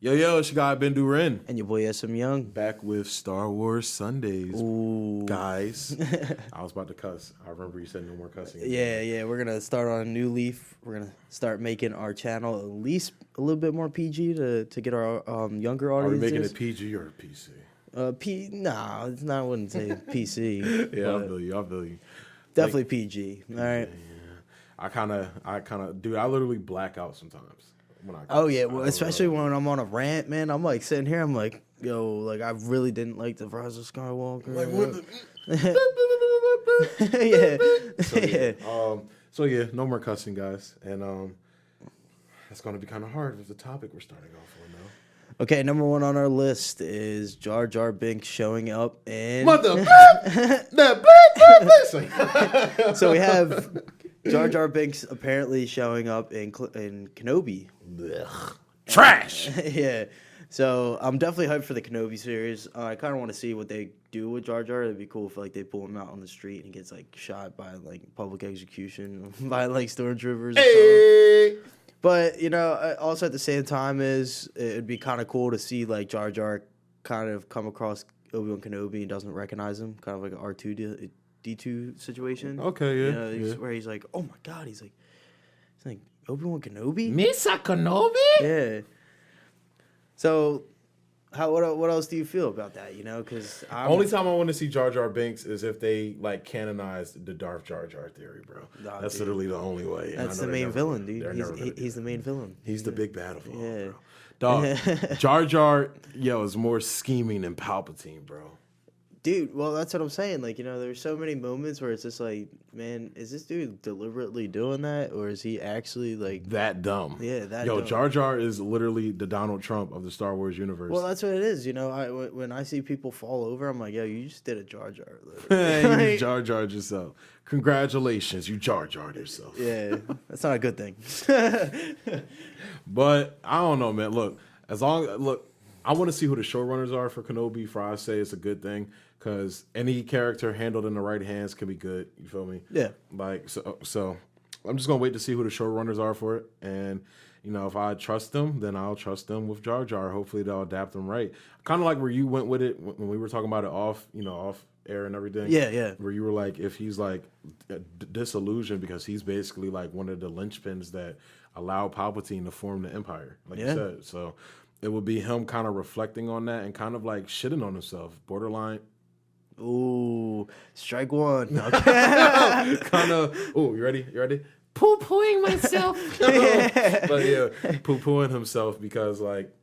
Yo, it's your guy Ben Duran. And your boy SM Young. Back with Star Wars Sundays. Ooh. Guys. I was about to cuss. I remember you said no more cussing. Yeah. We're going to start on a new leaf. We're going to start making our channel at least a little bit more PG to get our younger audiences. Are we making it PG or PC? Nah, it's not, I wouldn't say PC. Yeah, I feel you. Definitely like, PG. All right. Yeah. I kind of, dude, I literally black out sometimes. Well, especially when I'm on a rant, man. I'm like sitting here, I'm like, yo, like I really didn't like the Rise of Skywalker. Like what yeah. No more cussing, guys, and that's going to be kind of hard with the topic we're starting off on now. Okay, number one on our list is Jar Jar Binks showing up in. So we have Jar Jar Binks apparently showing up in Kenobi. Ugh. Trash. Yeah. So I'm definitely hyped for the Kenobi series. I kind of want to see what they do with Jar Jar. It'd be cool if like they pull him out on the street and he gets like shot by like public execution by like stormtroopers. Hey. But you know, also at the same time, it'd be kind of cool to see like Jar Jar kind of come across Obi-Wan Kenobi and doesn't recognize him, kind of like an R2D2 situation. Okay, yeah. You know, where he's like, oh my god, he's like Obi-Wan Kenobi? Misa Kenobi? Yeah. So, what else do you feel about that? You know, because only time I want to see Jar Jar Binks is if they like canonize the Darth Jar Jar theory, bro. Nah, that's literally the only way. That's the main villain, dude. He's the main villain. He's the big bad of all, yeah. Bro. Dog, Jar Jar, is more scheming than Palpatine, bro. Dude, well, that's what I'm saying. Like, you know, there's so many moments where it's just like, man, is this dude deliberately doing that, or is he actually like that dumb? Yeah, that. Yo, dumb. Jar Jar is literally the Donald Trump of the Star Wars universe. Well, that's what it is. You know, when I see people fall over, I'm like, yo, you just did a Jar Jar. You Jar Jar'd yourself. Congratulations, you Jar Jar'd yourself. Yeah, that's not a good thing. But I don't know, man. Look, I want to see who the showrunners are for Kenobi. Before I say it's a good thing. Because any character handled in the right hands can be good. You feel me? Yeah. Like, so I'm just going to wait to see who the showrunners are for it. And, you know, if I trust them, then I'll trust them with Jar Jar. Hopefully they'll adapt them right. Kind of like where you went with it when we were talking about it off air and everything. Yeah. Where you were like, if he's like disillusioned because he's basically like one of the linchpins that allowed Palpatine to form the Empire, like you said. So it would be him kind of reflecting on that and kind of like shitting on himself. Borderline. Ooh, strike one. Kind of. Oh, you ready? Poo-pooing myself. But yeah, poo-pooing himself because, like,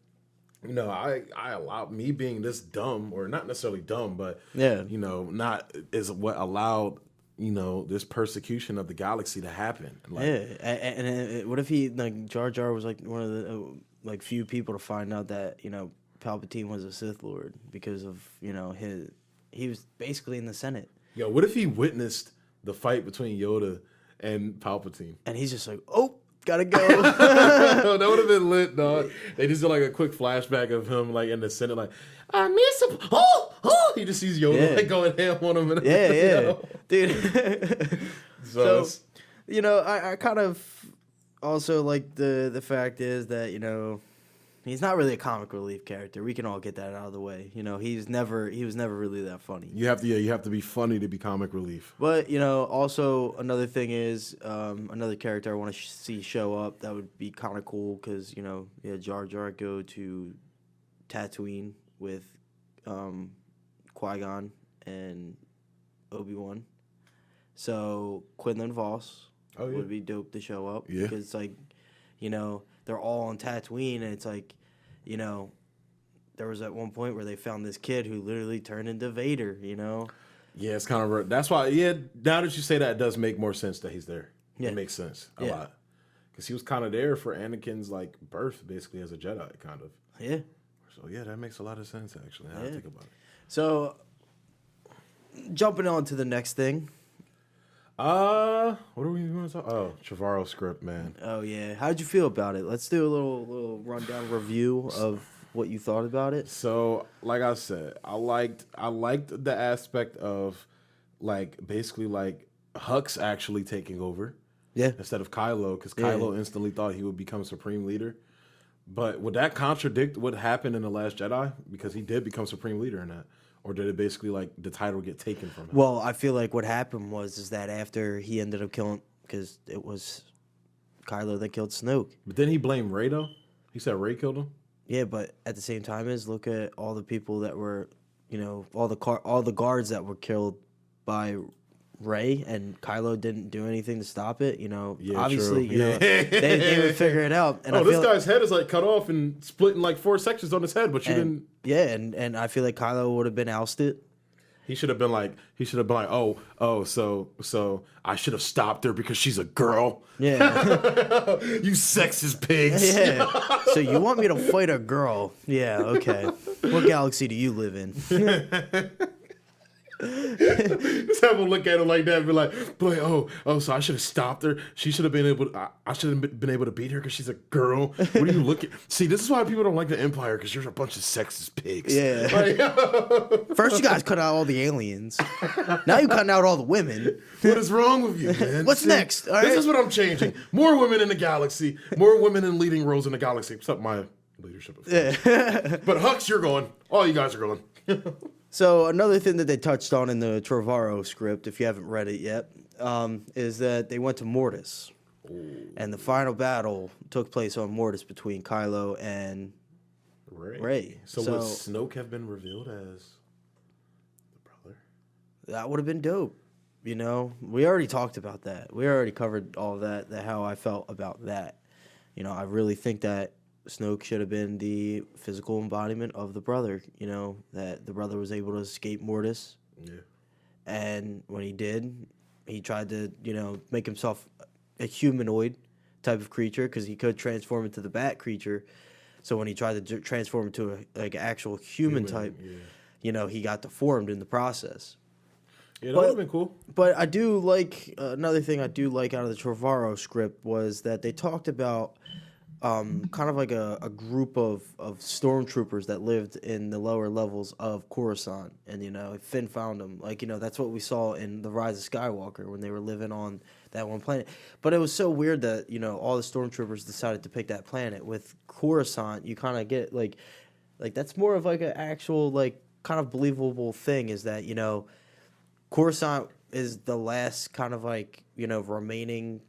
you know, I allow me being this dumb, or not necessarily dumb, but you know, not is what allowed, you know, this persecution of the galaxy to happen. Like, and what if he like Jar Jar was like one of the like few people to find out that, you know, Palpatine was a Sith Lord because of, you know, he was basically in the Senate. Yo, what if he witnessed the fight between Yoda and Palpatine? And he's just like, oh, gotta go. That would have been lit, dog. They just did like a quick flashback of him like in the Senate, like, I miss him. Oh, he just sees Yoda like going ham on him. And yeah. Dude. So you know, I kind of also like the fact is that, you know, he's not really a comic relief character. We can all get that out of the way. You know, he was never really that funny. You have to be funny to be comic relief. But, you know, also another thing is another character I want to see show up that would be kind of cool because, you know, Jar Jar go to Tatooine with Qui-Gon and Obi-Wan. So Quinlan Vos would be dope to show up because it's like, you know, they're all on Tatooine, and it's like, you know, there was at one point where they found this kid who literally turned into Vader, you know? Yeah, it's kind of, that's why, now that you say that, it does make more sense that he's there. Yeah. It makes sense a lot. Because he was kind of there for Anakin's, like, birth, basically, as a Jedi, kind of. Yeah. So, yeah, that makes a lot of sense, actually, now I think about it. So, jumping on to the next thing. What are we going to talk? Oh, Trevorrow script, man. Oh yeah, how'd you feel about it? Let's do a little rundown review of what you thought about it. So, like I said, I liked the aspect of like basically like Hux actually taking over, instead of Kylo, because Kylo instantly thought he would become supreme leader. But would that contradict what happened in The Last Jedi? Because he did become Supreme Leader in that. Or did it basically, like, the title get taken from him? Well, I feel like what happened is that after he ended up killing, because it was Kylo that killed Snoke. But then he blamed Rey, though? He said Rey killed him? Yeah, but at the same time look at all the people that were, all the guards that were killed by Rey, and Kylo didn't do anything to stop it. Obviously, they would figure it out. And this guy's head is like cut off and split in like 4 sections on his head, but you didn't. Yeah, and I feel like Kylo would have been ousted. He should have been like, oh, so I should have stopped her because she's a girl. Yeah, you sexist pigs. Yeah. So you want me to fight a girl? Yeah, okay. What galaxy do you live in? Just have him look at him like that and be like, so I should have stopped her. She should have been able to, I should have been able to beat her because she's a girl. What are you looking? See, this is why people don't like the Empire, because you're a bunch of sexist pigs. Yeah. First you guys cut out all the aliens. Now you're cutting out all the women. What is wrong with you, man? What's next? All right. This is what I'm changing. More women in the galaxy. More women in leading roles in the galaxy. Except my leadership. Yeah. But Hux, you're going. All you guys are going. So another thing that they touched on in the Trevorrow script, if you haven't read it yet, is that they went to Mortis. Ooh. And the final battle took place on Mortis between Kylo and Rey. So would Snoke have been revealed as the brother? That would have been dope. We already talked about that. We already covered all of that, how I felt about that. I really think that Snoke should have been the physical embodiment of the brother, that the brother was able to escape Mortis. Yeah. And when he did, he tried to, make himself a humanoid type of creature because he could transform into the bat creature. So when he tried to transform into an actual human type, he got deformed in the process. Yeah, that would have been cool. But I do like, another thing I do like out of the Trevorrow script was that they talked about kind of like a group of stormtroopers that lived in the lower levels of Coruscant. And, Finn found them. That's what we saw in The Rise of Skywalker when they were living on that one planet. But it was so weird that, all the stormtroopers decided to pick that planet. With Coruscant, you kind of get, like that's more of, like, an actual, like, kind of believable thing is that, Coruscant is the last kind of, like, remaining,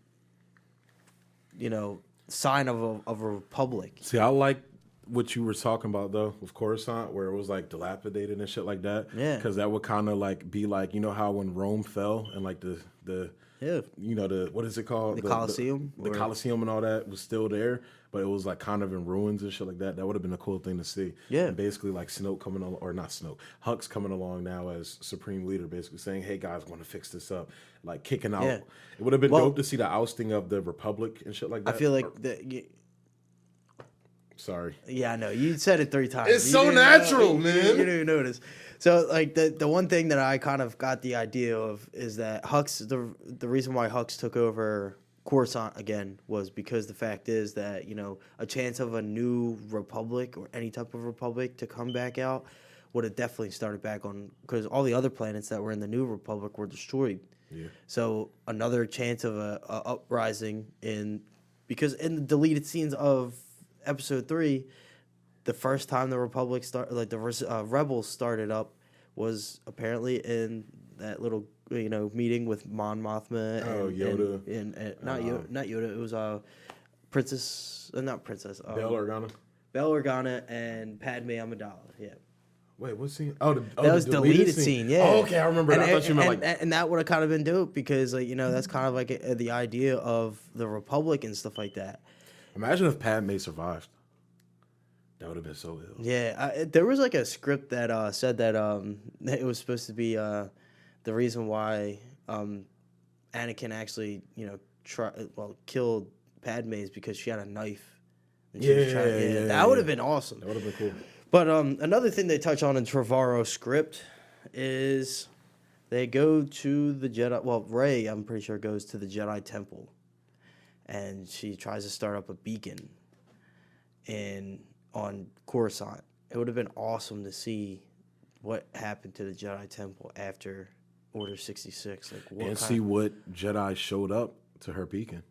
sign of a republic. See, I like what you were talking about though with Coruscant, where it was like dilapidated and shit like that. Yeah, because that would kind of like be like, how when Rome fell and like the the what is it called, the Colosseum, the Colosseum and all that was still there, but it was like kind of in ruins and shit like that. That would have been a cool thing to see. Yeah, and basically like Snoke coming along, or not Snoke, Hux coming along now as Supreme Leader, basically saying, "Hey guys, I want to fix this up." Like kicking out. Yeah. It would have been dope to see the ousting of the Republic and shit like that. I feel like Sorry. Yeah, I know. You said it 3 times. It's so natural, man. You didn't even notice. So, like, the one thing that I kind of got the idea of is that Hux, the reason why Hux took over Coruscant again was because the fact is that, a chance of a new republic or any type of republic to come back out would have definitely started back on, because all the other planets that were in the new republic were destroyed. Yeah. So another chance of a uprising because in the deleted scenes of Episode 3, the first time the Republic the rebels started up was apparently in that little meeting with Mon Mothma and Yoda and not Yoda, it was not Princess Bail Organa and Padme Amidala. Yeah. Wait, what scene? That was deleted scene. Yeah. Oh, okay, I remember. I thought you meant and that would have kind of been dope because that's kind of like the idea of the Republic and stuff like that. Imagine if Padme survived. That would have been so ill. Yeah, there was like a script that said that it was supposed to be the reason why Anakin actually killed Padme is because she had a knife. That would have been awesome. That would have been cool. But another thing they touch on in Trevorrow's script is they go to the Jedi. Well, Rey, I'm pretty sure, goes to the Jedi Temple, and she tries to start up a beacon on Coruscant. It would have been awesome to see what happened to the Jedi Temple after Order 66. What Jedi showed up to her beacon.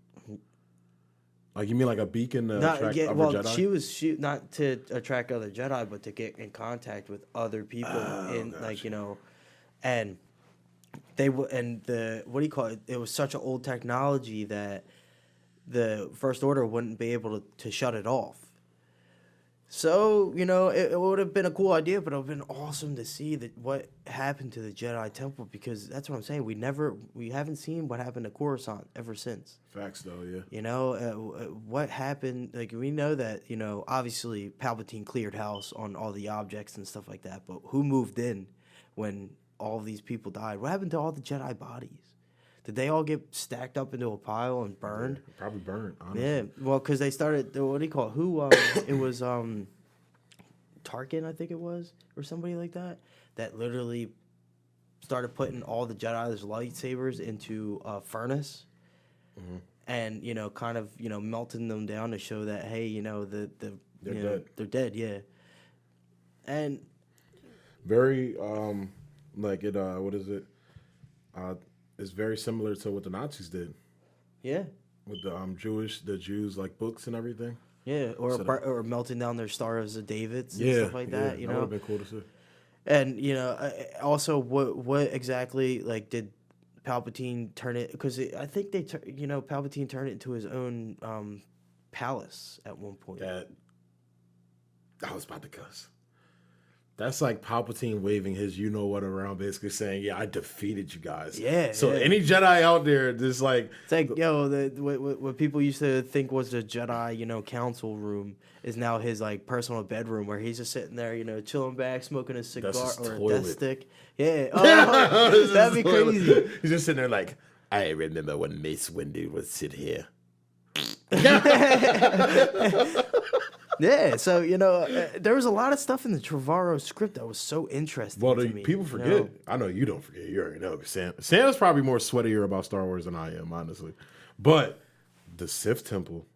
Like you mean like a beacon to attract other Jedi? She not to attract other Jedi, but to get in contact with other people like and they and the what do you call it? It was such an old technology that the First Order wouldn't be able to shut it off. So, it would have been a cool idea, but it would have been awesome to see what happened to the Jedi Temple, because that's what I'm saying. We haven't seen what happened to Coruscant ever since. Facts, though, yeah. What happened? Like, we know that, obviously Palpatine cleared house on all the objects and stuff like that, but who moved in when all of these people died? What happened to all the Jedi bodies? Did they all get stacked up into a pile and burned? Yeah, probably burned, honestly. Yeah, well, because they started, what do you call it? Who, it was Tarkin, I think it was, or somebody like that literally started putting all the Jedi's lightsabers into a furnace and, kind of, melting them down to show that, hey, they're dead. They're dead, yeah. And very, what is it? It's very similar to what the Nazis did. Yeah. With the Jews like books and everything. Yeah, or melting down their Stars of Davids and stuff like that. That would have been cool to see. And also, what exactly like did Palpatine turn it? Because I think Palpatine turned it into his own palace at one point. I was about to cuss. That's like Palpatine waving his you-know-what around, basically saying, yeah, I defeated you guys. Yeah. So any Jedi out there, just like... It's like, what people used to think was the Jedi, council room is now his, like, personal bedroom where he's just sitting there, chilling back, smoking a cigar or a death stick. Yeah. Oh, that'd be crazy. He's just sitting there like, I remember when Mace Windu would sit here. Yeah, so there was a lot of stuff in the Trevorrow script that was so interesting. Well, to me, people forget. I know you don't forget. You already know. Sam's probably more sweatier about Star Wars than I am, honestly. But the Sith Temple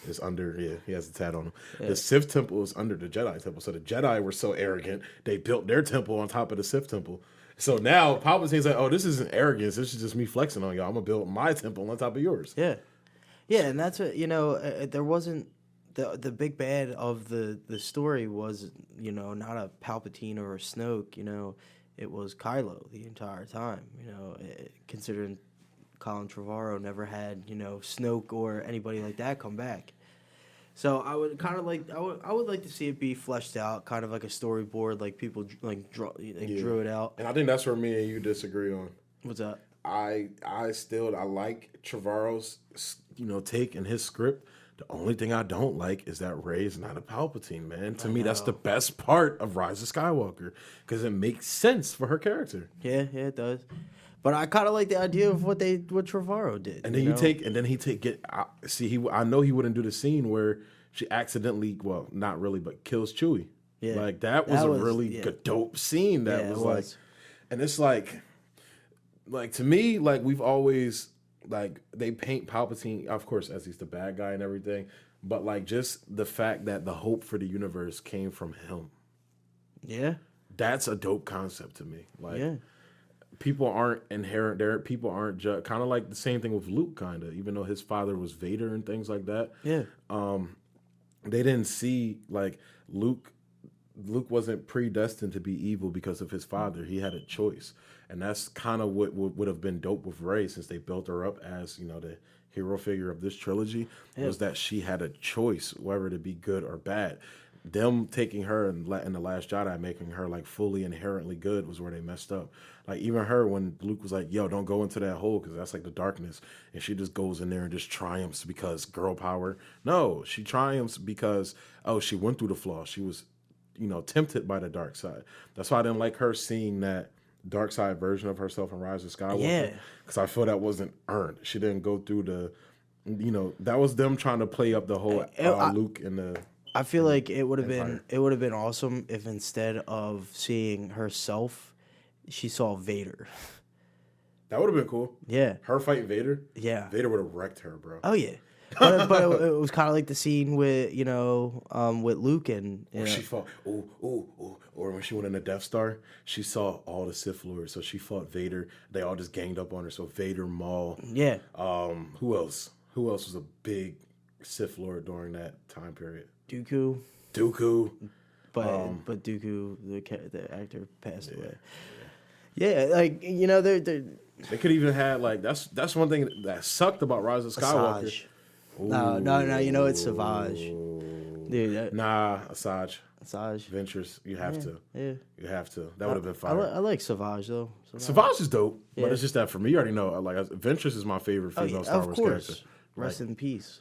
is under. Yeah, he has a tat on him. Yeah. The Sith Temple is under the Jedi Temple. So the Jedi were so arrogant they built their temple on top of the Sith Temple. So now Palpatine's like, oh, this isn't arrogance. This is just me flexing on y'all. I'm gonna build my temple on top of yours. Yeah, and that's what there wasn't. The big bad of the story was, not a Palpatine or a Snoke, it was Kylo the entire time, considering Colin Trevorrow never had, Snoke or anybody like that come back. So I would kind of like, I would like to see it be fleshed out, kind of like a storyboard, like people drew it out. And I think that's where me and you disagree on. What's that? I like Trevorrow's, take in his script. The only thing I don't like is that Rey's not a Palpatine, man. To me, that's the best part of Rise of Skywalker because it makes sense for her character. Yeah, it does. But I kind of like the idea of what Trevorrow did. And then I know he wouldn't do the scene where she accidentally, well, not really, but kills Chewie. Yeah, like that was a really good, dope scene. That was like, and it's like to me, like we've always. Like they paint Palpatine, of course, as he's the bad guy and everything, but like just the fact that the hope for the universe came from him. Yeah, that's a dope concept to me. Like, people aren't inherent there. People aren't just kind of like the same thing with Luke, kind of. Even though his father was Vader and things like that. Yeah, they didn't see like Luke. Luke wasn't predestined to be evil because of his father. He had a choice. And that's kind of what would have been dope with Rey, since they built her up as, the hero figure of this trilogy, was that she had a choice whether to be good or bad. Them taking her in The Last Jedi, making her like fully inherently good, was where they messed up. Like even her, when Luke was like, yo, don't go into that hole because that's like the darkness. And she just goes in there and just triumphs because girl power. No, she triumphs because, she went through the flaw. She was, tempted by the dark side. That's why I didn't like her seeing that dark side version of herself in Rise of Skywalker, because I feel that wasn't earned. She didn't go through that was them trying to play up the whole Luke and the. I feel like it would have been awesome if instead of seeing herself, she saw Vader. That would have been cool. Yeah, her fighting Vader. Yeah, Vader would have wrecked her, bro. Oh yeah. But it was kind of like the scene with with Luke and she fought or when she went in the Death Star, she saw all the Sith Lords, so she fought Vader. They all just ganged up on her. So Vader, Maul, who else? Who else was a big Sith Lord during that time period. Dooku. But Dooku, the actor, passed away. Yeah, like they could even had like that's one thing that sucked about Rise of Skywalker. Asajj. No, you know it's Savage. Dude, Asajj. Ventress, you have to. Yeah. You have to. That would have been fire. I like Savage though. Savage is dope, but it's just that for me, you already know. Like Ventress is my favorite female Star Wars character. Rest in peace.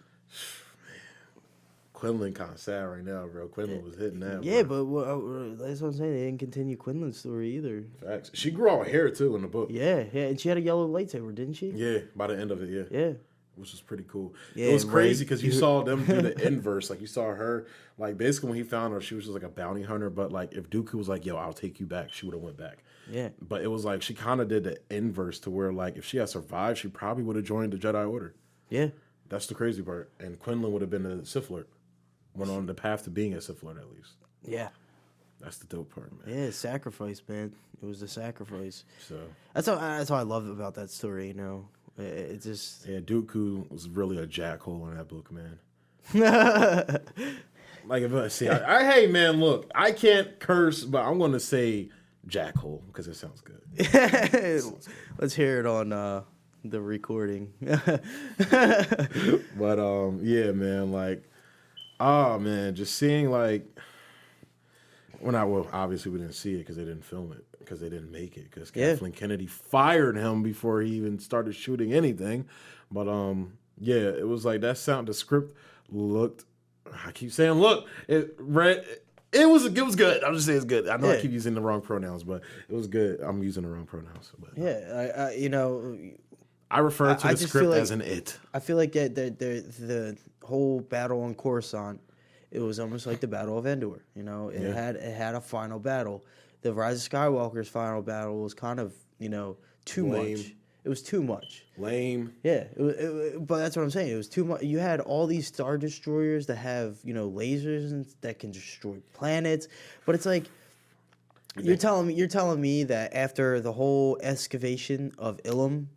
Quinlan kind of sad right now, bro. Quinlan was hitting that. Yeah, bro. But that's what I'm saying. They didn't continue Quinlan's story either. Facts. She grew out hair too in the book. Yeah, and she had a yellow lightsaber, didn't she? Yeah, by the end of it, yeah. Which was pretty cool. Yeah, it was crazy because you saw them do the inverse. Like you saw her, like basically when he found her, she was just like a bounty hunter. But like if Dooku was like, "Yo, I'll take you back," she would have went back. Yeah. But it was like she kind of did the inverse to where like if she had survived, she probably would have joined the Jedi Order. Yeah. That's the crazy part. And Quinlan would have been a Sith Lord. Went on the path to being a Sith Lord at least. Yeah. That's the dope part, man. Yeah, sacrifice, man. It was the sacrifice. So that's what I love about that story. You know, it just Dooku was really a jackhole in that book, man. Like if hey man, look, I can't curse, but I'm gonna say jackhole because it sounds good. Let's hear it on the recording. But yeah, man, like. Oh man, just seeing like obviously we didn't see it because they didn't film it because they didn't make it because Kathleen Kennedy fired him before he even started shooting anything. But yeah, it was like that the script looked. I keep saying look, it was good. I'm just saying it's good. I know I keep using the wrong pronouns, but it was good. I'm using the wrong pronouns. But I refer to the script as an it. I feel like the whole battle on Coruscant, it was almost like the Battle of Endor. You know, it had a final battle. The Rise of Skywalker's final battle was kind of too much. It was too much. Lame. Yeah, but that's what I'm saying. It was too much. You had all these Star Destroyers that have lasers that can destroy planets, but it's like you're telling me that after the whole excavation of Ilum,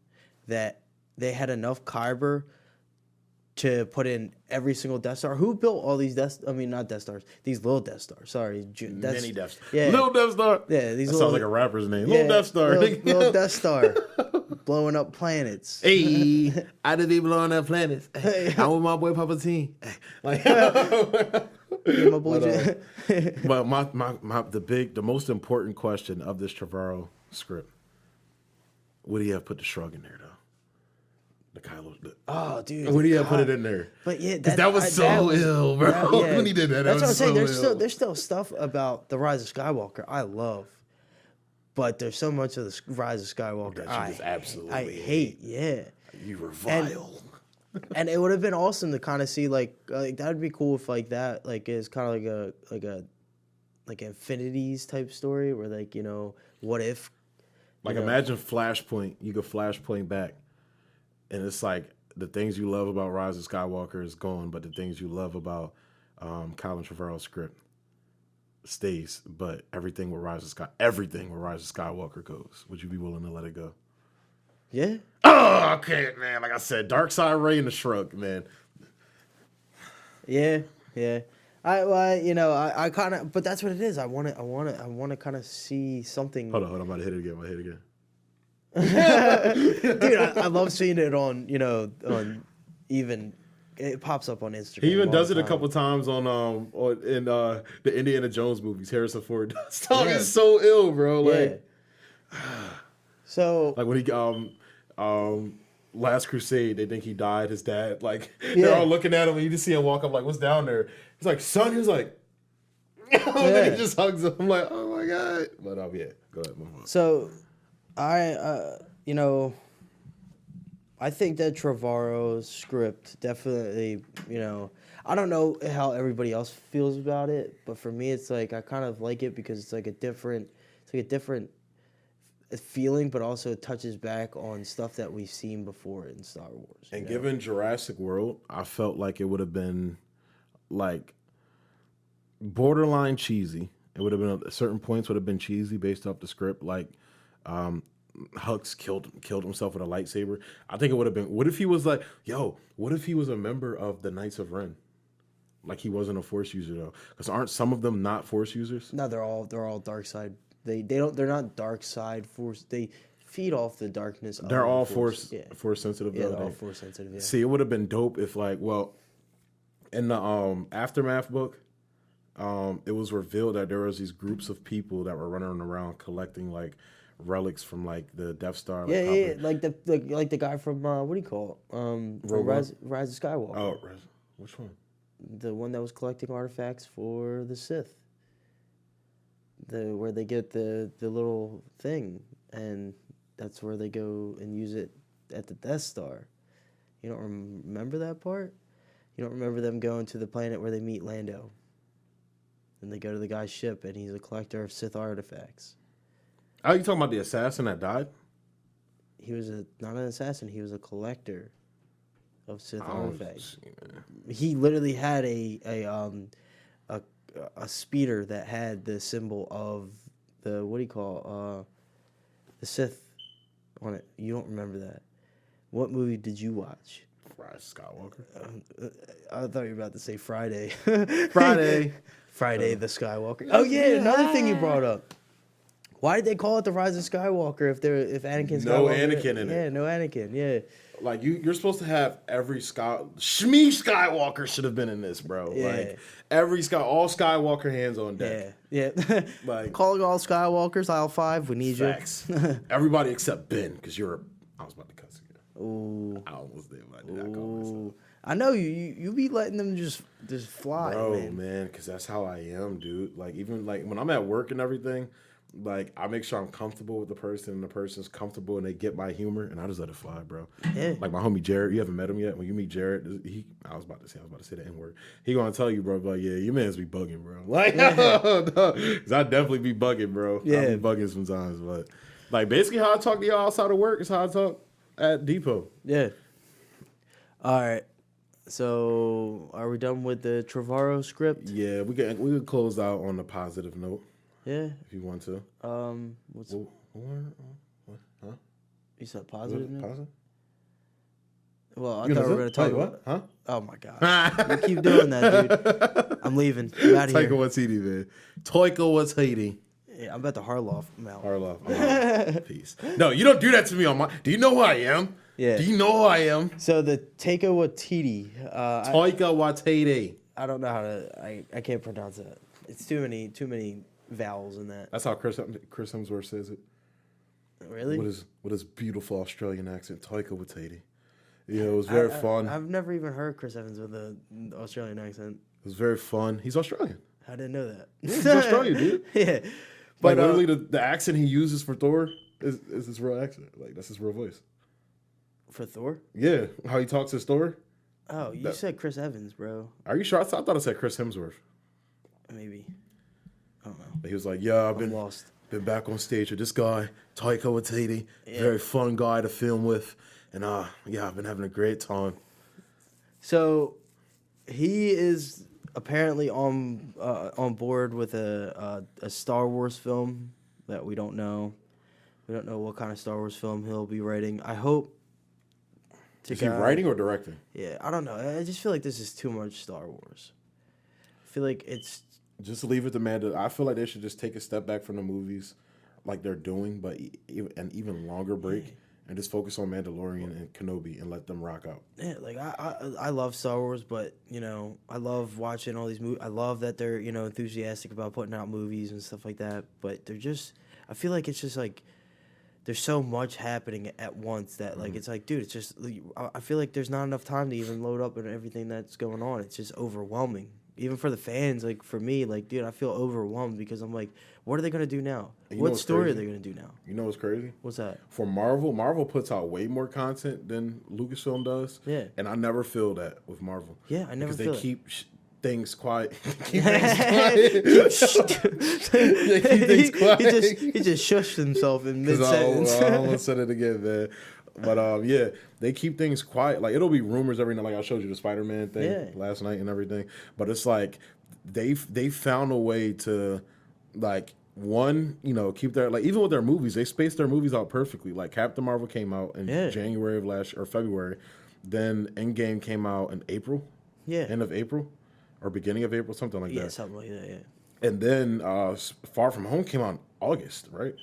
that they had enough Kyber to put in every single Death Star. Who built all these not Death Stars. These little Death Stars. Sorry. Mini Death Star. Yeah. Little Death Star. Yeah. That sounds like a rapper's name. Little Death Star. Little Death Star. Blowing up planets. Hey, I didn't be blowing up planets. Hey, I'm with my boy Palpatine. Hey, like, my boy. But the most important question of this Trevorrow script. Would he have put the shrug in there though? The Kylo. Oh, dude. Would he have put it in there? But yeah, that was so ill, bro. When he did that, that's what I'm saying. So there's still stuff about the Rise of Skywalker I love, but there's so much of the Rise of Skywalker I hate. Yeah, you were vile. And it would have been awesome to kind of see like that would be cool if like that is kind of like a Infinities type story where like what if. Like imagine Flashpoint. You could Flashpoint back, and it's like the things you love about Rise of Skywalker is gone, but the things you love about Colin Trevorrow's script stays. But everything with Rise of Skywalker goes. Would you be willing to let it go? Yeah. Oh, okay, man. Like I said, Dark Side Ray and the Shrug, man. Yeah. I kind of, but that's what it is. I want to kind of see something. Hold on. I'm about to hit it again. Dude, I love seeing it on, on even it pops up on Instagram. He even does it a couple times in the Indiana Jones movies. Harrison Ford does. Talk is so ill, bro. Like, so like when he Last Crusade, they think he died. His dad, like they're all looking at him, and you just see him walk up, like, "What's down there?" He's like, "Son." He was like, and then he just hugs him. I'm like, "Oh my god!" But yeah, go ahead, move on. So, I think that Trevorrow's script definitely, I don't know how everybody else feels about it, but for me, it's like I kind of like it because it's like a different feeling, but also it touches back on stuff that we've seen before in Star Wars. And given Jurassic World, I felt like it would have been like borderline cheesy. It would have been at certain points would have been cheesy based off the script. Like Hux killed himself with a lightsaber. I think it would have been. What if he was like, yo? What if he was a member of the Knights of Ren? Like he wasn't a Force user though, because aren't some of them not Force users? No, they're all dark side. They're not dark side Force. They feed off the darkness. They're all Force sensitive. Yeah, they're all Force sensitive. Yeah. See, it would have been dope if in the Aftermath book, it was revealed that there was these groups of people that were running around collecting like relics from like the Death Star. Like the guy from what do you call it? From Rise of Skywalker. Oh, which one? The one that was collecting artifacts for the Sith. Where they get the little thing, and that's where they go and use it at the Death Star. You don't remember that part? You don't remember them going to the planet where they meet Lando? And they go to the guy's ship, and he's a collector of Sith artifacts. Oh, you talking about the assassin that died? He was not an assassin. He was a collector of Sith artifacts. He literally had a speeder that had the symbol of the the Sith on it. You don't remember that? What movie did you watch? Rise of Skywalker. I thought you were about to say Friday. Friday the Skywalker. Oh yeah, another thing you brought up. Why did they call it the Rise of Skywalker if Anakin's no Anakin in it? Yeah, no Anakin. Yeah. Like you're supposed to have every Shmi Skywalker should have been in this, bro. Yeah. Like all Skywalker hands on deck. Yeah. Like calling all Skywalkers aisle 5. We need facts. Everybody except Ben, because I was about to cuss again. Ooh. I almost did, but I did not call myself. I know you be letting them just fly, bro, man, because that's how I am, dude. Like even like when I'm at work and everything. Like, I make sure I'm comfortable with the person, and the person's comfortable, and they get my humor, and I just let it fly, bro. Yeah. Like, my homie Jared, you haven't met him yet. When you meet Jared, I was about to say the N-word. He gonna tell you, bro, like, yeah, your man's be bugging, bro. Like, no. Because I definitely be bugging, bro. Yeah. I be bugging sometimes, but, like, basically how I talk to y'all outside of work is how I talk at Depot. Yeah. All right. So, are we done with the Trevorrow script? Yeah, we could close out on a positive note. Yeah. If you want to. What's what? Huh? You said positive? Positive? Well, I thought we were going to talk about... Huh? Oh, my God. You keep doing that, dude. I'm leaving. I'm out of here. Taika Waititi, man. Taika Waititi. Yeah, I'm about to Harloff. Harloff. Peace. No, you don't do that to me on my... Do you know who I am? Yeah. Do you know who I am? So the Taika Waititi. Taika Waititi. I don't know how to... I can't pronounce that. It's too many vowels in that. That's how Chris Hemsworth says it. Really? With his beautiful Australian accent, Taika Waititi. Yeah, it was very fun. I've never even heard Chris Evans with an Australian accent. It was very fun. He's Australian. I didn't know that. Yeah, he's Australian, dude. Yeah. But literally the accent he uses for Thor is his real accent. Like, that's his real voice. For Thor? Yeah. How he talks as Thor. Oh, you said Chris Evans, bro. Are you sure? I thought I said Chris Hemsworth. Maybe. I don't know. But he was like, yeah, I've been lost. Been back on stage with this guy, Taika Waititi. Yeah. Very fun guy to film with. And yeah, I've been having a great time. So he is apparently on board with a Star Wars film that we don't know. We don't know what kind of Star Wars film he'll be writing. I hope. Is he writing or directing? Yeah, I don't know. I just feel like this is too much Star Wars. I feel like it's... Just leave it to Mando. I feel like they should just take a step back from the movies like they're doing, but an even longer break. Yeah. And just focus on Mandalorian and Kenobi and let them rock out. Yeah, like I love Star Wars, but you know I love watching all these movies. I love that they're enthusiastic about putting out movies and stuff like that. But they're just, I feel like it's just like there's so much happening at once that like it's like, dude, it's just I feel like there's not enough time to even load up and everything that's going on. It's just overwhelming. Even for the fans, like for me, like dude, I feel overwhelmed because I'm like, what are they gonna do now? What story are they gonna do now? You know what's crazy? What's that? For Marvel puts out way more content than Lucasfilm does. Yeah. And I never feel that with Marvel. Yeah, I never feel because they keep things quiet. Keep things quiet. He just shushed himself in mid-sentence. I almost said it again, man. But yeah, they keep things quiet. Like it'll be rumors every night. Like I showed you the Spider-Man thing last night and everything. But it's like they found a way to like one, keep their like even with their movies, they space their movies out perfectly. Like Captain Marvel came out in January of last or February, then Endgame came out in April, end of April, or beginning of April, something like that. Yeah, something like that. Yeah. And then Far From Home came out in August, right?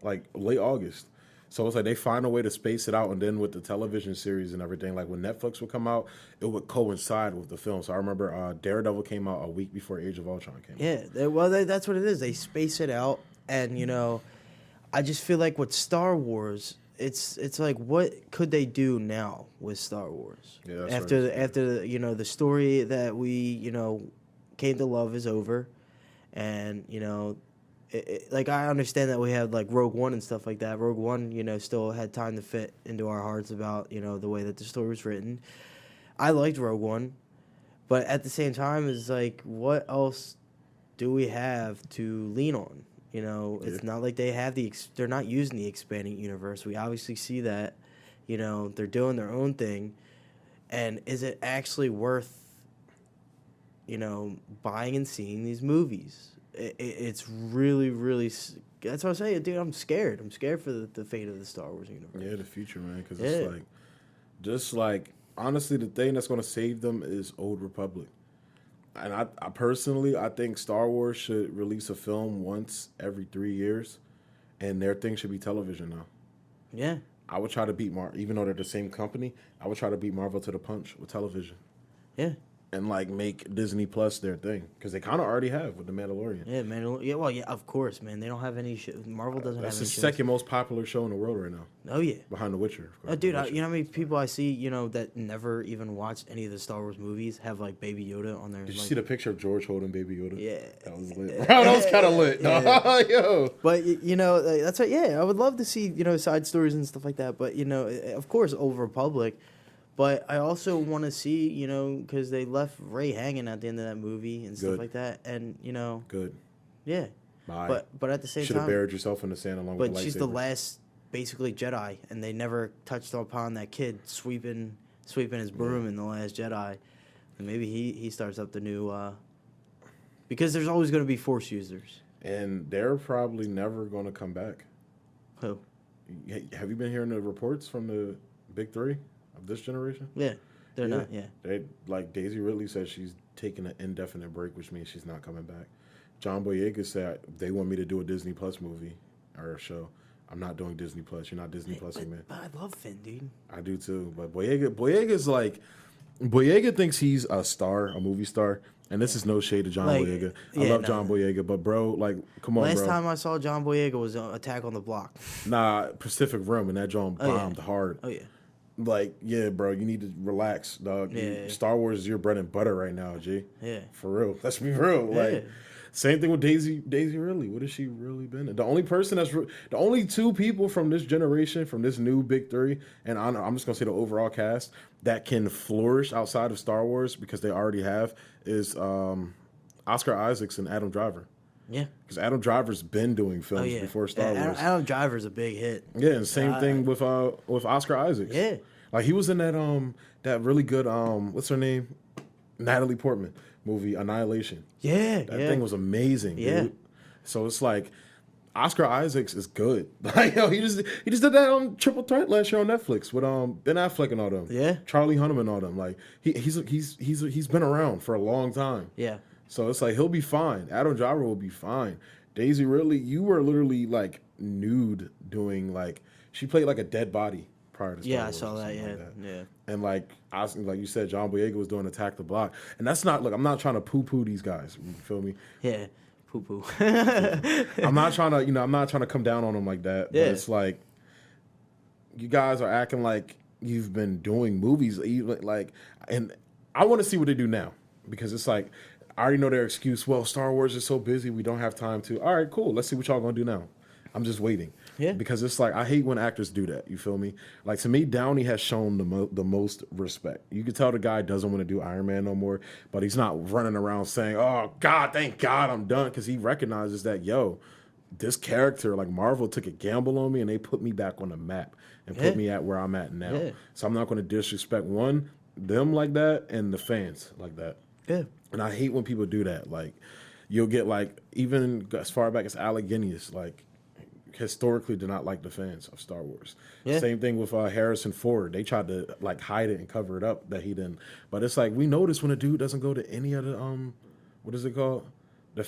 Like late August. So it's like they find a way to space it out, and then with the television series and everything, like when Netflix would come out, it would coincide with the film. So I remember Daredevil came out a week before Age of Ultron came out. Yeah, well, that's what it is. They space it out, and I just feel like with Star Wars, it's like what could they do now with Star Wars? Yeah, that's after the story that we came to love is over, and like I understand that we have like Rogue One and stuff like that. Rogue One, still had time to fit into our hearts about the way that the story was written. I liked Rogue One, but at the same time, it's like what else do we have to lean on? It's not like they have they're not using the expanding universe. We obviously see that, they're doing their own thing, and is it actually worth, buying and seeing these movies? It's really, really. That's what I'm saying, dude. I'm scared. I'm scared for the fate of the Star Wars universe. Yeah, the future, man. Because it's like, just like honestly, the thing that's going to save them is Old Republic. And I personally, I think Star Wars should release a film once every 3 years, and their thing should be television now. Yeah. I would try to beat even though they're the same company, I would try to beat Marvel to the punch with television. Yeah. And like make Disney Plus their thing, because they kind of already have with the Mandalorian. Yeah, Mandalorian. Well, yeah, of course, man. They don't have any Marvel doesn't have any. That's the second most popular show in the world right now. Oh yeah, behind The Witcher. Dude, you know how many people I see, that never even watched any of the Star Wars movies have like Baby Yoda on their. Did you see the picture of George holding Baby Yoda? Yeah, that was lit. Bro, that was kind of lit. Yeah. Yo. But that's right. Yeah, I would love to see side stories and stuff like that. But of course, Old Republic. But I also want to see, because they left Rey hanging at the end of that movie and stuff like that, and Good. Yeah. Bye. But at the same time, should have buried yourself in the sand along with the lightsaber. But she's the last, basically Jedi, and they never touched upon that kid sweeping his broom in The Last Jedi, and maybe he starts up the new. Because there's always going to be Force users, and they're probably never going to come back. Who? Have you been hearing the reports from the big three of this generation? Yeah, they're not. Yeah, they like Daisy Ridley said she's taking an indefinite break, which means she's not coming back. John Boyega said they want me to do a Disney Plus movie or a show. I'm not doing Disney Plus. You're not Disney Plus, man. But I love Finn, dude. I do too. But Boyega's like, Boyega thinks he's a star, a movie star. And this is no shade to John Boyega. I love John Boyega, but bro, like, come on, bro. Last time I saw John Boyega was Attack on the Block. Nah, Pacific Rim, and that John bombed hard. Oh, yeah. Like, yeah, bro, you need to relax, dog. Yeah. Star Wars is your bread and butter right now, G. Yeah. For real. Let's be real. Like, same thing with Daisy Ridley. What has she really been? The only two people from this generation, from this new big three, and I'm just going to say the overall cast, that can flourish outside of Star Wars, because they already have, is Oscar Isaacs and Adam Driver. Yeah. Because Adam Driver's been doing films before Star Wars. Adam Driver's a big hit. Yeah, and same thing with Oscar Isaacs. Yeah. Like, he was in that really good, what's her name? Natalie Portman movie, Annihilation. Yeah. That thing was amazing, dude. So it's like, Oscar Isaacs is good. Like, yo, he just did that on Triple Threat last year on Netflix with Ben Affleck and all them. Yeah. Charlie Hunnam and all them. Like, he's been around for a long time. Yeah. So it's like, he'll be fine. Adam Driver will be fine. Daisy Ridley, you were literally like nude doing like, she played like a dead body prior to Star Wars. I saw that. Yeah. And like you said, John Boyega was doing Attack the Block, and that's not. Look, I'm not trying to poo-poo these guys. You feel me? Yeah, poo-poo. I'm not trying to come down on them like that. Yeah. But it's like, you guys are acting like you've been doing movies, like, and I want to see what they do now, because it's like, I already know their excuse. Well, Star Wars is so busy, we don't have time to. All right, cool. Let's see what y'all gonna do now. I'm just waiting. Yeah. Because it's like, I hate when actors do that. You feel me? Like, to me, Downey has shown the most respect. You can tell the guy doesn't want to do Iron Man no more, but he's not running around saying, "Oh God, thank God I'm done," because he recognizes that, yo, this character, like, Marvel took a gamble on me and they put me back on the map and put me at where I'm at now. Yeah. So I'm not going to disrespect them like that and the fans like that. Yeah. And I hate when people do that. Like, you'll get like even as far back as Alec Guinness, like historically did not like the fans of Star Wars. Yeah. Same thing with Harrison Ford. They tried to like hide it and cover it up that he didn't. But it's like we notice when a dude doesn't go to any of the what is it called? The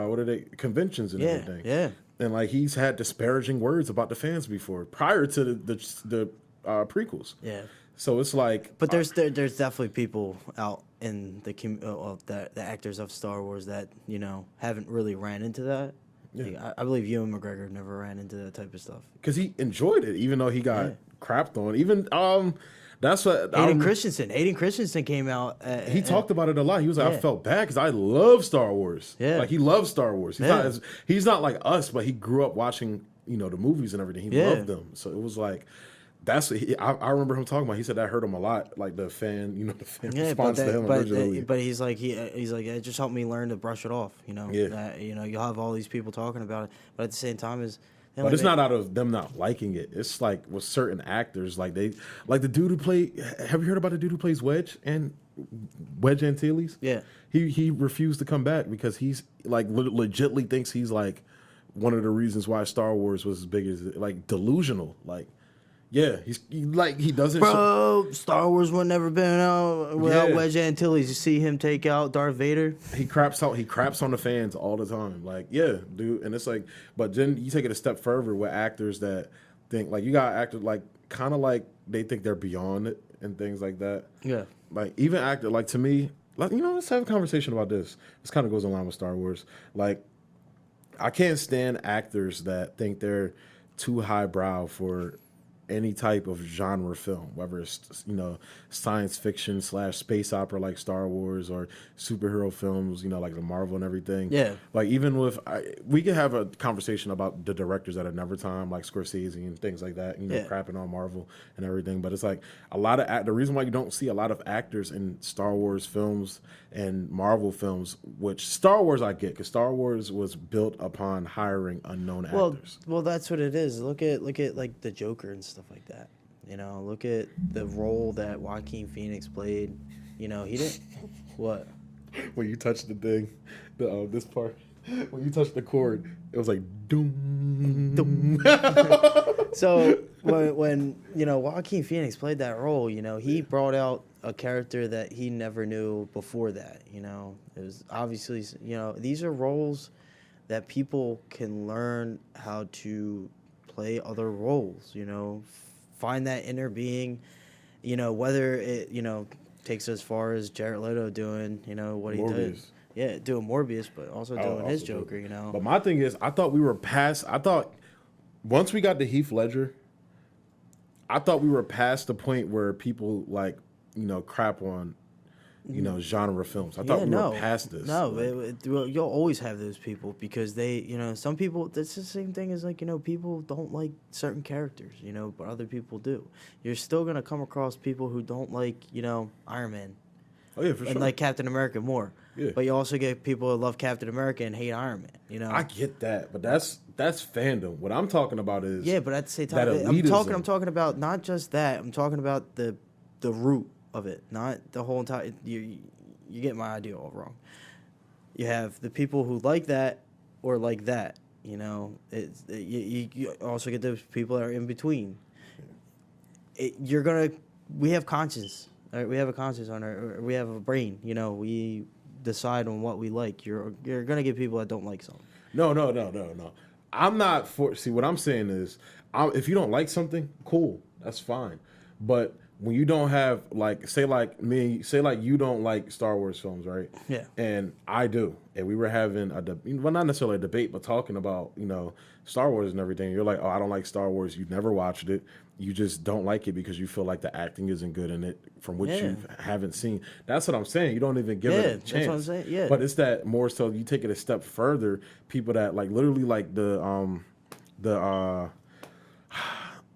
what are they conventions and everything? Yeah. And like he's had disparaging words about the fans before prior to the prequels. Yeah. So it's like, but there's definitely people out in the actors of Star Wars that haven't really ran into that. Yeah. Like, I believe Ewan McGregor never ran into that type of stuff because he enjoyed it, even though he got crapped on. Even that's what Hayden Christensen came out. He talked about it a lot. He was like, I felt bad because I love Star Wars. Yeah, like he loves Star Wars. He's not like us, but he grew up watching the movies and everything. He loved them, so it was like. That's what I remember him talking about. He said that hurt him a lot, like the fan, the fan response to him originally. But he's like it just helped me learn to brush it off. You'll have all these people talking about it, but at the same time but it's not out of them not liking it. It's like with certain actors, like the dude who played. Have you heard about the dude who plays Wedge Antilles? Yeah, he refused to come back because he's like legitly thinks he's like one of the reasons why Star Wars was as big as like delusional, like. Yeah, he doesn't. Bro, Star Wars would never been out without Wedge Antilles. You see him take out Darth Vader. He craps on the fans all the time. Like, yeah, dude, and it's like, but then you take it a step further with actors that think like you got actors like kind of like they think they're beyond it and things like that. Yeah, like even actor like to me, like let's have a conversation about this. This kind of goes in line with Star Wars. Like, I can't stand actors that think they're too highbrow for any type of genre film, whether it's science fiction / space opera like Star Wars or superhero films, like the Marvel and everything. Yeah, like even with we could have a conversation about the directors at another time, like Scorsese and things like that. Crapping on Marvel and everything, but it's like a lot of the reason why you don't see a lot of actors in Star Wars films and Marvel films, which Star Wars I get because Star Wars was built upon hiring unknown actors. Well, that's what it is. Look at like the Joker and stuff like that. Look at the role that Joaquin Phoenix played. He didn't. What? When you touched the thing, this part, when you touched the chord, it was like doom. Doom. So when Joaquin Phoenix played that role, he brought out a character that he never knew before that. It was obviously these are roles that people can learn how to play other roles. Find that inner being. Whether it takes as far as Jared Leto doing what he did. Yeah, doing Morbius, but also doing his Joker. But my thing is, I thought we were past. I thought once we got to Heath Ledger, I thought we were past the point where people crap on, genre films. I thought we were past this. No, you'll always have those people because they, some people. That's the same thing as people don't like certain characters, but other people do. You're still gonna come across people who don't like, Iron Man. Oh yeah, for sure. And like Captain America more. Yeah. But you also get people that love Captain America and hate Iron Man. I get that, but that's fandom. What I'm talking about is but at the same time, I'm talking about not just that. I'm talking about the root of it, not the whole entire. You get my idea all wrong. You have the people who like that or like that. You also get those people that are in between. We have conscience. Right? We have a conscience we have a brain. We decide on what we like. You're gonna get people that don't like something. No. I'm not for. See, what I'm saying is, if you don't like something, cool, that's fine. But when you don't have say you don't like Star Wars films, right? Yeah. And I do, and we were having not necessarily a debate, but talking about Star Wars and everything. You're like, oh, I don't like Star Wars. You never watched it. You just don't like it because you feel like the acting isn't good in it from what you haven't seen. That's what I'm saying. You don't even give it a chance. That's what I'm saying. Yeah. But it's that more so you take it a step further. People that literally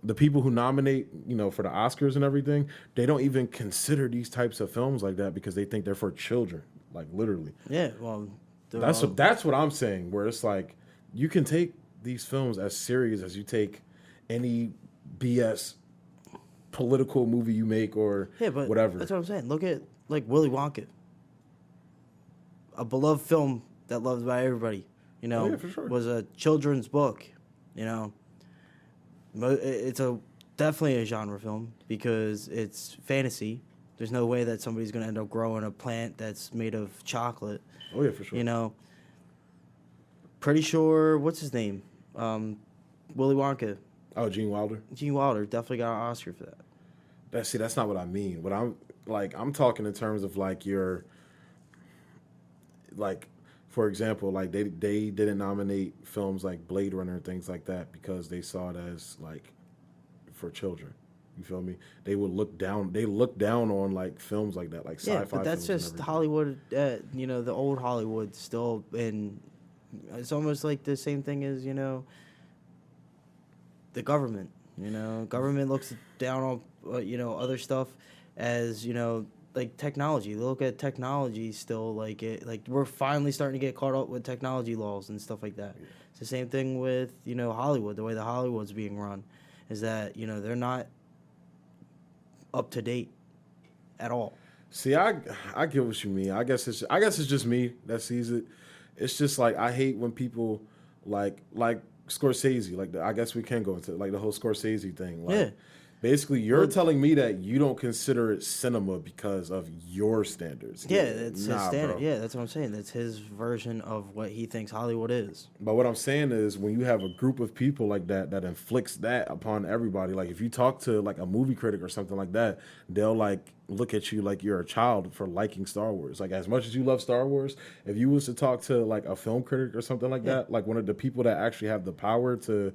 the people who nominate, for the Oscars and everything, they don't even consider these types of films like that because they think they're for children. Like literally. Yeah. Well, that's what I'm saying. Where it's like you can take these films as serious as you take any BS political movie you make or whatever. That's what I'm saying. Look at Willy Wonka, a beloved film that loved by everybody. You know, yeah, for sure. Was a children's book. You know, it's definitely a genre film because it's fantasy. There's no way that somebody's going to end up growing a plant that's made of chocolate. Oh, yeah, for sure. You know, pretty sure, what's his name? Willy Wonka. Oh, Gene Wilder? Gene Wilder definitely got an Oscar for that. That's not what I mean. What I'm talking in terms of like your, like, for example, like they didn't nominate films like Blade Runner and things like that because they saw it as like for children. You feel me? They look down on like films like that, like sci-fi. Yeah, but that's just Hollywood. You know, the old Hollywood still, and it's almost like the same thing as the government. You know, government looks down on other stuff as like technology. They look at technology still like we're finally starting to get caught up with technology laws and stuff like that. Yeah. It's the same thing with Hollywood. The way the Hollywood's being run is that they're not up to date at all. See, I get what you mean. I guess it's just me that sees it. It's just like I hate when people like Scorsese. Like I guess we can go into like the whole Scorsese thing. Like, yeah. Basically, you're telling me that you don't consider it cinema because of your standards. Yeah, it's his standard. Bro. Yeah, that's what I'm saying. That's his version of what he thinks Hollywood is. But what I'm saying is when you have a group of people like that inflicts that upon everybody, like if you talk to like a movie critic or something like that, they'll like look at you like you're a child for liking Star Wars. Like as much as you love Star Wars, if you was to talk to like a film critic or something like that, like one of the people that actually have the power to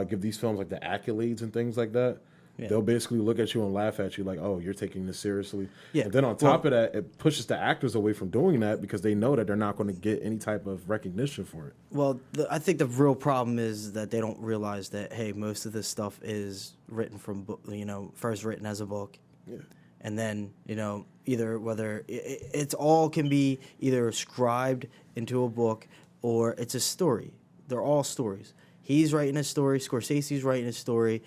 give these films like the accolades and things like that, yeah. They'll basically look at you and laugh at you like, oh, you're taking this seriously. Yeah. And then on top of that, it pushes the actors away from doing that because they know that they're not going to get any type of recognition for it. Well, I think the real problem is that they don't realize that, hey, most of this stuff is written from, first written as a book. Yeah. And then, either whether it's all can be either scribed into a book or it's a story. They're all stories. He's writing a story. Scorsese's writing a story.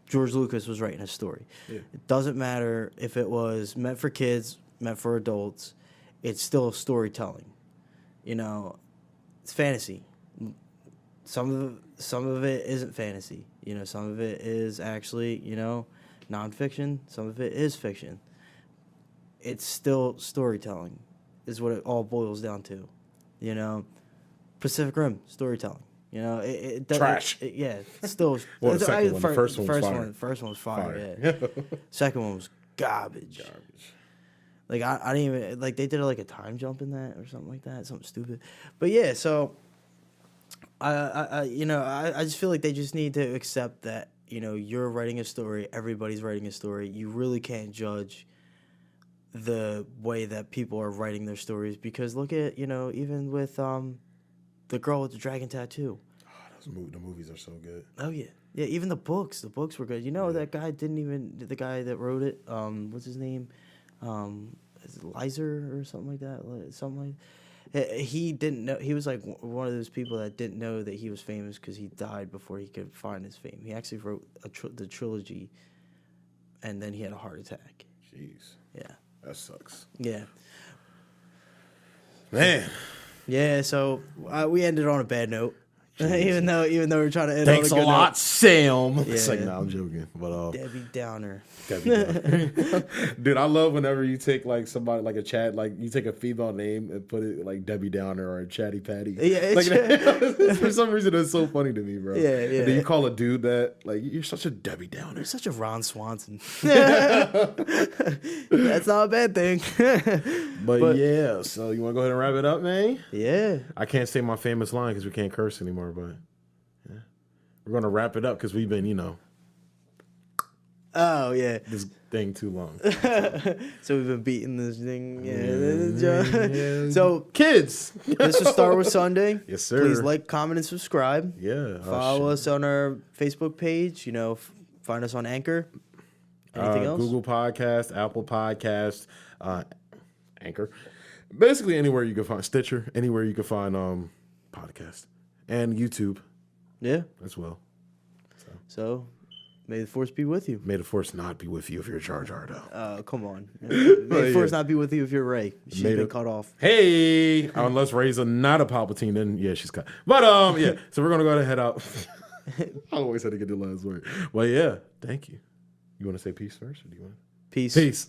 George Lucas was writing a story. Yeah. It doesn't matter if it was meant for kids, meant for adults. It's still storytelling. It's fantasy. Some of it isn't fantasy. Some of it is actually, nonfiction. Some of it is fiction. It's still storytelling is what it all boils down to. Pacific Rim, storytelling. Trash. Still. Well, the first one was fire. Yeah. Second one was garbage. Like I didn't even like they did like a time jump in that or something like that, something stupid. But yeah, so I just feel like they just need to accept that you're writing a story, everybody's writing a story. You really can't judge the way that people are writing their stories because look at even with the girl with the dragon tattoo. The movies are so good. Oh yeah, even the books were good. That guy the guy that wrote it. What's his name? Is it Lizer or something like that? He didn't know. He was like one of those people that didn't know that he was famous because he died before he could find his fame. He actually wrote the trilogy, and then he had a heart attack. Jeez. Yeah. That sucks. Yeah. Man. Yeah. So we ended on a bad note. even though we're trying to end thanks on a lot, note. Sam. Yeah. It's like, I'm joking, but Debbie Downer. Dude, I love whenever you take like somebody like a chat, like you take a female name and put it like Debbie Downer or Chatty Patty. Yeah, like for some reason it's so funny to me, bro. Yeah. And then you call a dude that like you're such a Debbie Downer. You're such a Ron Swanson. That's not a bad thing. but yeah, so you want to go ahead and wrap it up, man? Yeah. I can't say my famous line because we can't curse anymore. But yeah, we're gonna wrap it up because we've been, oh yeah, this thing too long. So we've been beating this thing. Yeah. So kids, this is Star Wars Sunday. Yes, sir. Please like, comment, and subscribe. Yeah. Follow us on our Facebook page. Find us on Anchor. Anything else? Google Podcast, Apple Podcast, Anchor. Basically anywhere you can find Stitcher, anywhere you can find podcast. And YouTube. Yeah. As well. So May the force be with you. May the force not be with you if you're Jar Jar, though. Come on. May the force not be with you if you're Rey. She's been cut off. Hey, unless Rey's not a Palpatine, then yeah, she's cut. But yeah, so we're gonna go ahead and head out. I always had to get the last word. Well, yeah, thank you. You want to say peace first, or do you want? Peace. Peace.